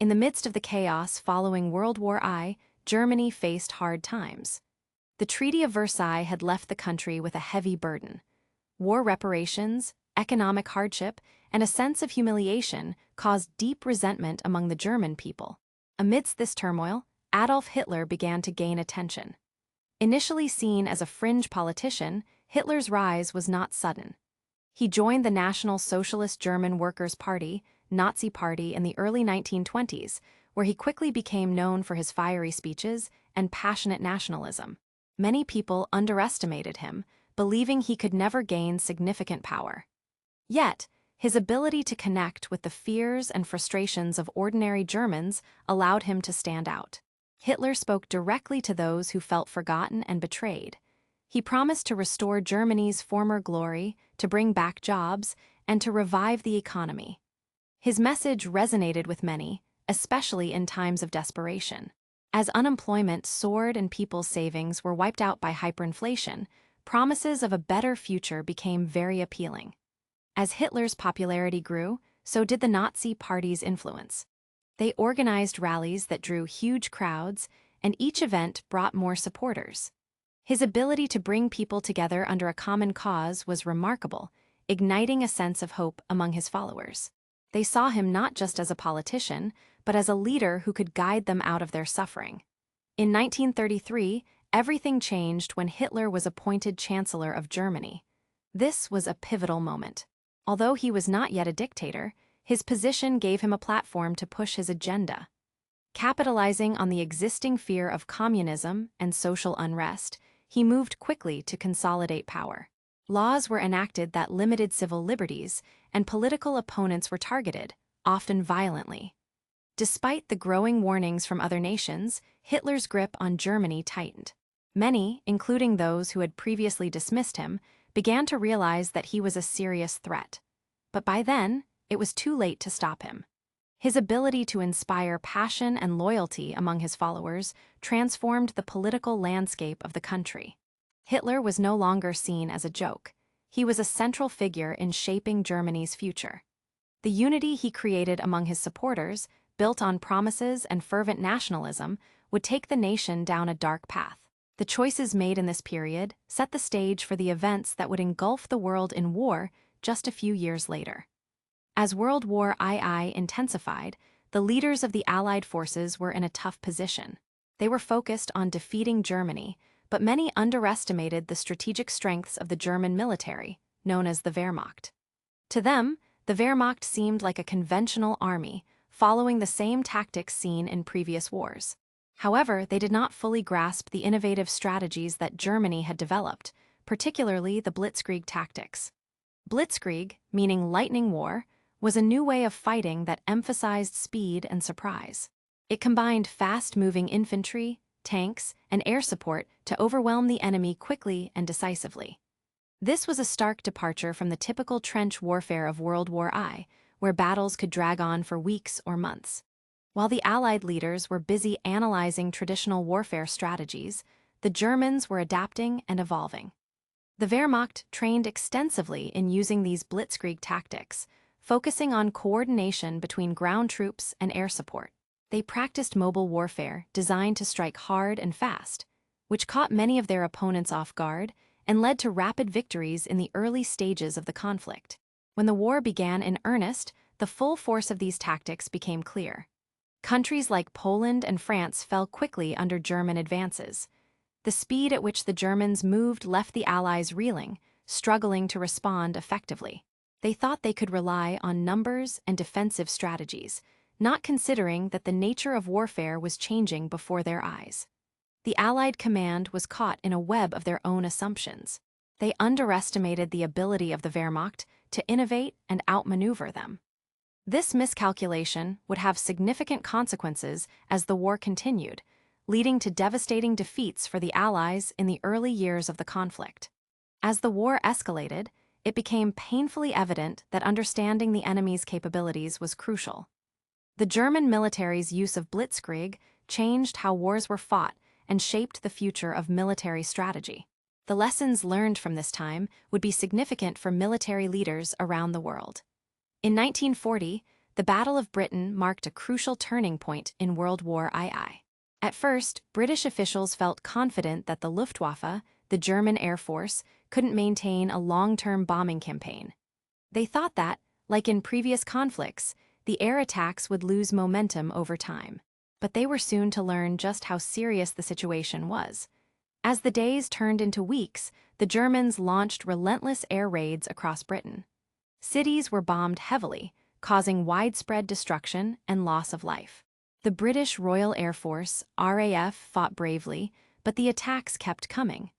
In the midst of the chaos following World War I, Germany faced hard times. The Treaty of Versailles had left the country with a heavy burden. War reparations, economic hardship, and a sense of humiliation caused deep resentment among the German people. Amidst this turmoil, Adolf Hitler began to gain attention. Initially seen as a fringe politician, Hitler's rise was not sudden. He joined the National Socialist German Workers' Party, Nazi Party, in the early 1920s, where he quickly became known for his fiery speeches and passionate nationalism. Many people underestimated him, believing he could never gain significant power. Yet, his ability to connect with the fears and frustrations of ordinary Germans allowed him to stand out. Hitler spoke directly to those who felt forgotten and betrayed. He promised to restore Germany's former glory, to bring back jobs, and to revive the economy. His message resonated with many, especially in times of desperation. As unemployment soared and people's savings were wiped out by hyperinflation, promises of a better future became very appealing. As Hitler's popularity grew, so did the Nazi Party's influence. They organized rallies that drew huge crowds, and each event brought more supporters. His ability to bring people together under a common cause was remarkable, igniting a sense of hope among his followers. They saw him not just as a politician, but as a leader who could guide them out of their suffering. In 1933, everything changed when Hitler was appointed Chancellor of Germany. This was a pivotal moment. Although he was not yet a dictator, his position gave him a platform to push his agenda. Capitalizing on the existing fear of communism and social unrest, he moved quickly to consolidate power. Laws were enacted that limited civil liberties, and political opponents were targeted, often violently. Despite the growing warnings from other nations, Hitler's grip on Germany tightened. Many, including those who had previously dismissed him, began to realize that he was a serious threat. But by then, it was too late to stop him. His ability to inspire passion and loyalty among his followers transformed the political landscape of the country. Hitler was no longer seen as a joke. He was a central figure in shaping Germany's future. The unity he created among his supporters, built on promises and fervent nationalism, would take the nation down a dark path. The choices made in this period set the stage for the events that would engulf the world in war just a few years later. As World War II intensified, the leaders of the Allied forces were in a tough position. They were focused on defeating Germany, but many underestimated the strategic strengths of the German military, known as the Wehrmacht. To them, the Wehrmacht seemed like a conventional army, following the same tactics seen in previous wars. However, they did not fully grasp the innovative strategies that Germany had developed, particularly the blitzkrieg tactics. Blitzkrieg, meaning lightning war, was a new way of fighting that emphasized speed and surprise. It combined fast-moving infantry, tanks, and air support to overwhelm the enemy quickly and decisively. This was a stark departure from the typical trench warfare of World War I, where battles could drag on for weeks or months. While the Allied leaders were busy analyzing traditional warfare strategies, the Germans were adapting and evolving. The Wehrmacht trained extensively in using these blitzkrieg tactics, focusing on coordination between ground troops and air support. They practiced mobile warfare designed to strike hard and fast, which caught many of their opponents off guard and led to rapid victories in the early stages of the conflict. When the war began in earnest, the full force of these tactics became clear. Countries like Poland and France fell quickly under German advances. The speed at which the Germans moved left the Allies reeling, struggling to respond effectively. They thought they could rely on numbers and defensive strategies, not considering that the nature of warfare was changing before their eyes. The Allied command was caught in a web of their own assumptions. They underestimated the ability of the Wehrmacht to innovate and outmaneuver them. This miscalculation would have significant consequences as the war continued, leading to devastating defeats for the Allies in the early years of the conflict. As the war escalated, it became painfully evident that understanding the enemy's capabilities was crucial. The German military's use of blitzkrieg changed how wars were fought and shaped the future of military strategy. The lessons learned from this time would be significant for military leaders around the world. In 1940, the Battle of Britain marked a crucial turning point in World War II. At first, British officials felt confident that the Luftwaffe, the German Air Force, couldn't maintain a long-term bombing campaign. They thought that, like in previous conflicts, the air attacks would lose momentum over time. But they were soon to learn just how serious the situation was. As the days turned into weeks, the Germans launched relentless air raids across Britain. Cities were bombed heavily, causing widespread destruction and loss of life. The British Royal Air Force, RAF, fought bravely, but the attacks kept coming.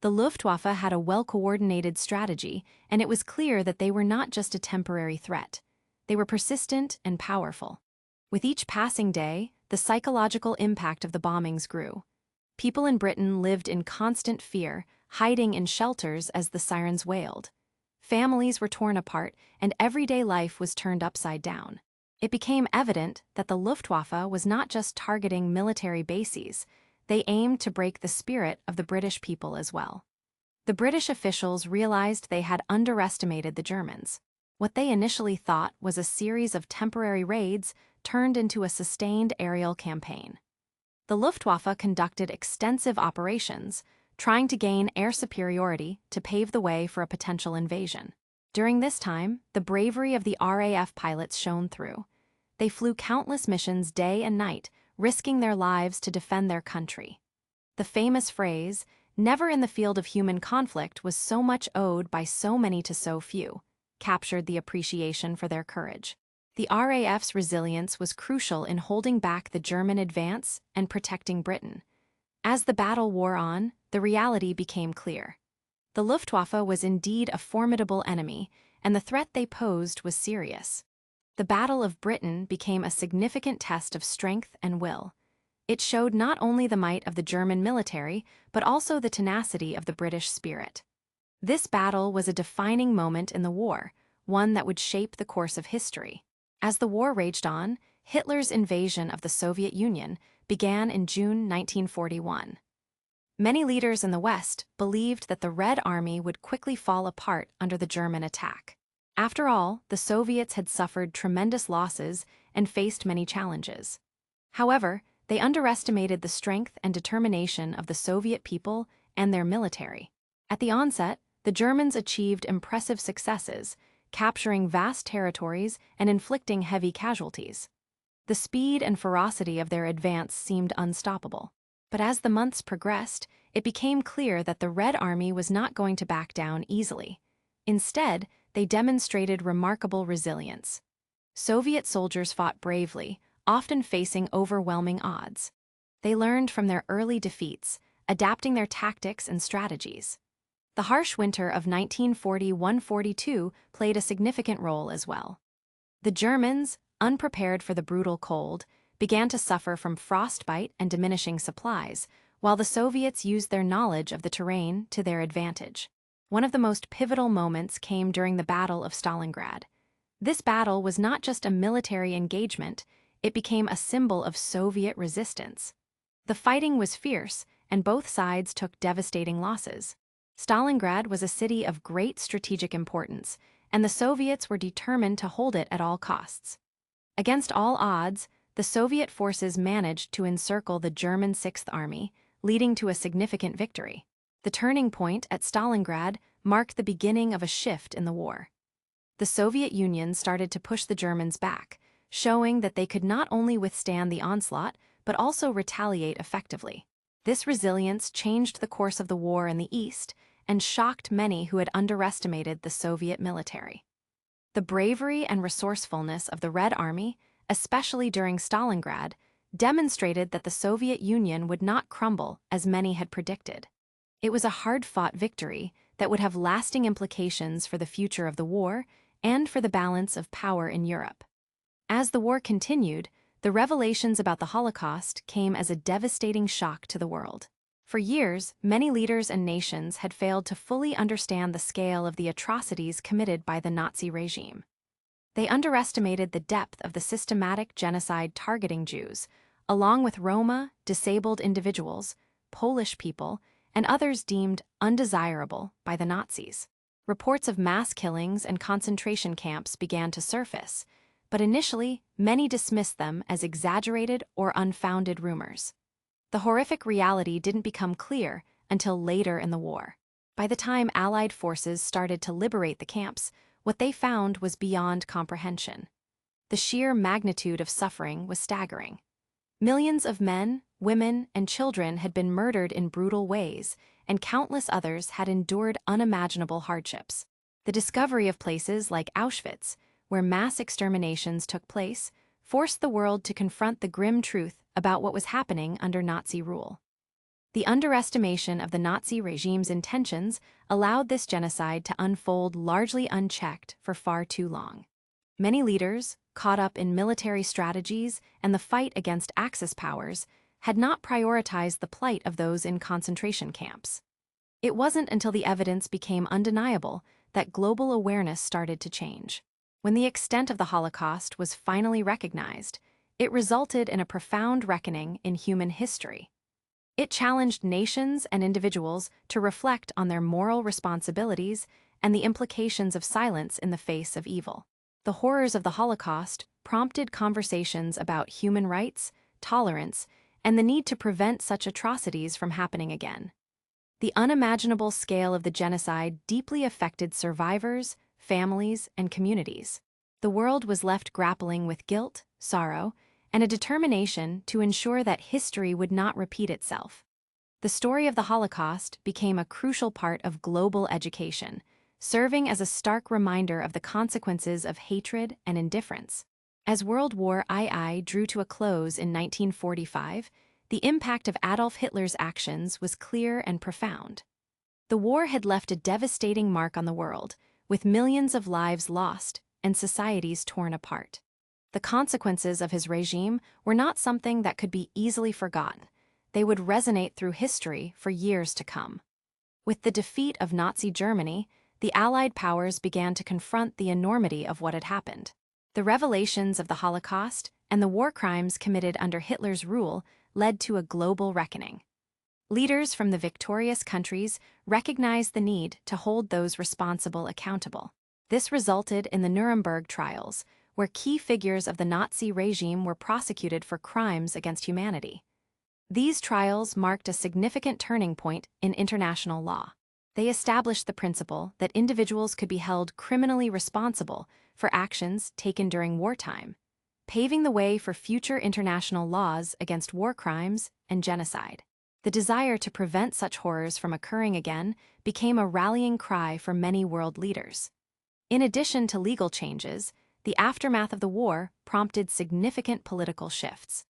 The Luftwaffe had a well-coordinated strategy, and it was clear that they were not just a temporary threat. They were persistent and powerful. With each passing day, the psychological impact of the bombings grew. People in Britain lived in constant fear, hiding in shelters as the sirens wailed. Families were torn apart, and everyday life was turned upside down. It became evident that the Luftwaffe was not just targeting military bases, they aimed to break the spirit of the British people as well. The British officials realized they had underestimated the Germans. What they initially thought was a series of temporary raids turned into a sustained aerial campaign. The Luftwaffe conducted extensive operations, trying to gain air superiority to pave the way for a potential invasion. During this time, the bravery of the RAF pilots shone through. They flew countless missions day and night, risking their lives to defend their country. The famous phrase, "never in the field of human conflict was so much owed by so many to so few," captured the appreciation for their courage. The RAF's resilience was crucial in holding back the German advance and protecting Britain. As the battle wore on, the reality became clear. The Luftwaffe was indeed a formidable enemy, and the threat they posed was serious. The Battle of Britain became a significant test of strength and will. It showed not only the might of the German military, but also the tenacity of the British spirit. This battle was a defining moment in the war, one that would shape the course of history. As the war raged on, Hitler's invasion of the Soviet Union began in June 1941. Many leaders in the West believed that the Red Army would quickly fall apart under the German attack. After all, the Soviets had suffered tremendous losses and faced many challenges. However, they underestimated the strength and determination of the Soviet people and their military. At the onset, the Germans achieved impressive successes, capturing vast territories and inflicting heavy casualties. The speed and ferocity of their advance seemed unstoppable. But as the months progressed, it became clear that the Red Army was not going to back down easily. Instead, they demonstrated remarkable resilience. Soviet soldiers fought bravely, often facing overwhelming odds. They learned from their early defeats, adapting their tactics and strategies. The harsh winter of 1941–42 played a significant role as well. The Germans, unprepared for the brutal cold, began to suffer from frostbite and diminishing supplies, while the Soviets used their knowledge of the terrain to their advantage. One of the most pivotal moments came during the Battle of Stalingrad. This battle was not just a military engagement, it became a symbol of Soviet resistance. The fighting was fierce, and both sides took devastating losses. Stalingrad was a city of great strategic importance, and the Soviets were determined to hold it at all costs. Against all odds, the Soviet forces managed to encircle the German Sixth Army, leading to a significant victory. The turning point at Stalingrad marked the beginning of a shift in the war. The Soviet Union started to push the Germans back, showing that they could not only withstand the onslaught, but also retaliate effectively. This resilience changed the course of the war in the East and shocked many who had underestimated the Soviet military. The bravery and resourcefulness of the Red Army, especially during Stalingrad, demonstrated that the Soviet Union would not crumble as many had predicted. It was a hard-fought victory that would have lasting implications for the future of the war and for the balance of power in Europe. As the war continued, the revelations about the Holocaust came as a devastating shock to the world. For years, many leaders and nations had failed to fully understand the scale of the atrocities committed by the Nazi regime. They underestimated the depth of the systematic genocide targeting Jews, along with Roma, disabled individuals, Polish people, and others deemed undesirable by the Nazis. Reports of mass killings and concentration camps began to surface, but initially, many dismissed them as exaggerated or unfounded rumors. The horrific reality didn't become clear until later in the war. By the time Allied forces started to liberate the camps, what they found was beyond comprehension. The sheer magnitude of suffering was staggering. Millions of men, women, and children had been murdered in brutal ways, and countless others had endured unimaginable hardships. The discovery of places like Auschwitz, where mass exterminations took place, forced the world to confront the grim truth about what was happening under Nazi rule. The underestimation of the Nazi regime's intentions allowed this genocide to unfold largely unchecked for far too long. Many leaders, caught up in military strategies and the fight against Axis powers, had not prioritized the plight of those in concentration camps. It wasn't until the evidence became undeniable that global awareness started to change. When the extent of the Holocaust was finally recognized, it resulted in a profound reckoning in human history. It challenged nations and individuals to reflect on their moral responsibilities and the implications of silence in the face of evil. The horrors of the Holocaust prompted conversations about human rights, tolerance, and the need to prevent such atrocities from happening again. The unimaginable scale of the genocide deeply affected survivors, families, and communities. The world was left grappling with guilt, sorrow, and a determination to ensure that history would not repeat itself. The story of the Holocaust became a crucial part of global education, serving as a stark reminder of the consequences of hatred and indifference. As World War II drew to a close in 1945, the impact of Adolf Hitler's actions was clear and profound. The war had left a devastating mark on the world, with millions of lives lost and societies torn apart. The consequences of his regime were not something that could be easily forgotten. They would resonate through history for years to come. With the defeat of Nazi Germany, the Allied powers began to confront the enormity of what had happened. The revelations of the Holocaust and the war crimes committed under Hitler's rule led to a global reckoning. Leaders from the victorious countries recognized the need to hold those responsible accountable. This resulted in the Nuremberg trials, where key figures of the Nazi regime were prosecuted for crimes against humanity. These trials marked a significant turning point in international law. They established the principle that individuals could be held criminally responsible for actions taken during wartime, paving the way for future international laws against war crimes and genocide. The desire to prevent such horrors from occurring again became a rallying cry for many world leaders. In addition to legal changes, the aftermath of the war prompted significant political shifts.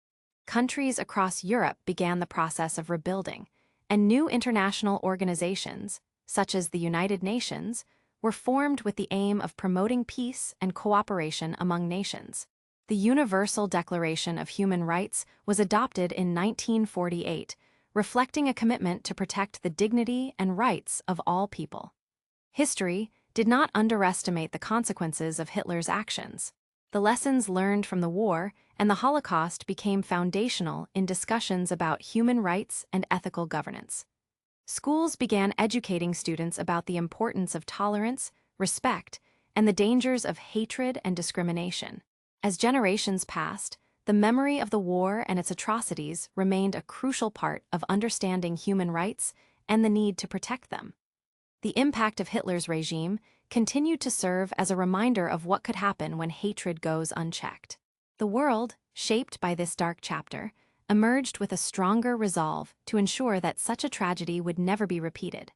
Countries across Europe began the process of rebuilding, and new international organizations, such as the United Nations, were formed with the aim of promoting peace and cooperation among nations. The Universal Declaration of Human Rights was adopted in 1948, reflecting a commitment to protect the dignity and rights of all people. History did not underestimate the consequences of Hitler's actions. The lessons learned from the war and the Holocaust became foundational in discussions about human rights and ethical governance. Schools began educating students about the importance of tolerance, respect, and the dangers of hatred and discrimination. As generations passed, the memory of the war and its atrocities remained a crucial part of understanding human rights and the need to protect them. The impact of Hitler's regime continued to serve as a reminder of what could happen when hatred goes unchecked. The world, shaped by this dark chapter, emerged with a stronger resolve to ensure that such a tragedy would never be repeated.